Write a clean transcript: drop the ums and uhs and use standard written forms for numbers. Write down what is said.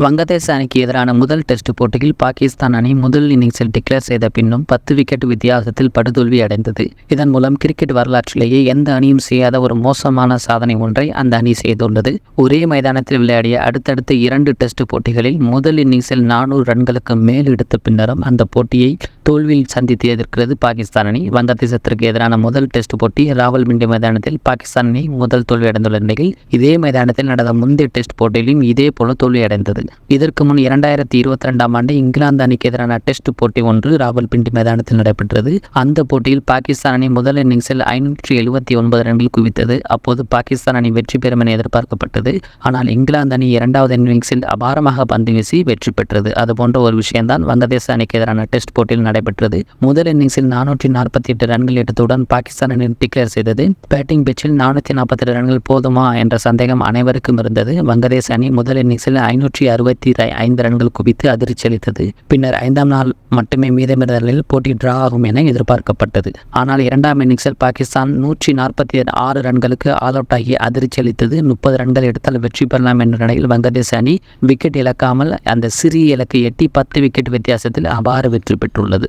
வங்கதேச அணிக்கு எதிரான முதல் டெஸ்ட் போட்டியில் பாகிஸ்தான் அணி முதல் இன்னிங்ஸில் டிக்ளேர் செய்த பின்னும் 10 விக்கெட் வித்தியாசத்தில் படுதோல்வி அடைந்தது. இதன் மூலம் கிரிக்கெட் வரலாற்றிலேயே எந்த அணியும் செய்யாத ஒரு மோசமான சாதனை ஒன்றை அந்த அணி செய்துள்ளது. ஒரே மைதானத்தில் விளையாடிய அடுத்தடுத்த 2 டெஸ்ட் போட்டிகளில் முதல் இன்னிங்ஸில் 400 ரன்களுக்கு மேல் எடுத்த பின்னரும் அந்த போட்டியை தோல்வியில் சந்தித்து எதிர்க்கிறது பாகிஸ்தான் அணி. வங்கதேசத்திற்கு எதிரான முதல் டெஸ்ட் போட்டி ராவல்பிண்டி மைதானத்தில் பாகிஸ்தான் அணி முதல் தோல்வி அடைந்துள்ள நிலையில் இதே மைதானத்தில் நடந்த முந்தைய டெஸ்ட் போட்டியிலும் இதே போல தோல்வி அடைந்தது. இதற்கு முன் 2022ஆம் ஆண்டு இங்கிலாந்து அணிக்கு எதிரான டெஸ்ட் போட்டி ஒன்று ராவல்பிண்டி மைதானத்தில் நடைபெற்றது. அந்த போட்டியில் பாகிஸ்தான் அணி முதல் இன்னிங்ஸில் 579 ரன்கள் குவித்தது. அப்போது பாகிஸ்தான் அணி வெற்றி பெறும் என எதிர்பார்க்கப்பட்டது. ஆனால் இங்கிலாந்து அணி 2வது இன்னிங்ஸில் அபாரமாக பந்து வீசி வெற்றி பெற்றது. அதுபோன்ற ஒரு விஷயம்தான் வங்கதேச அணிக்கு எதிரான டெஸ்ட் போட்டியில் நடைபெற்றது. முதல் இன்னிங்ஸில் 448 ரன்கள் எடுத்தவுடன் பாகிஸ்தான் அணி டிக்ளேர் செய்தது. பேட்டிங் பிச்சில் 448 ரன்கள் போதுமா என்ற சந்தேகம் அனைவருக்கும் இருந்தது. வங்கதேச அணி முதல் இன்னிங்ஸில் 565 ரன்கள் குவித்து அதிர்ச்சி அளித்தது. பின்னர் 5ஆம் நாள் மட்டுமே மீதமிருந்த நிலையில் போட்டி டிரா ஆகும் என எதிர்பார்க்கப்பட்டது. ஆனால் 2ஆம் இன்னிங்ஸில் பாகிஸ்தான் 146 ரன்களுக்கு ஆல் அவுட் ஆகி அதிர்ச்சி அளித்தது. 30 ரன்கள் எடுத்தால் வெற்றி பெறலாம் என்ற நிலையில் வங்கதேச அணி விக்கெட் இழக்காமல் அந்த சிறிய இலக்கை எட்டி 10 விக்கெட் வித்தியாசத்தில் அபார வெற்றி பெற்றுள்ளது.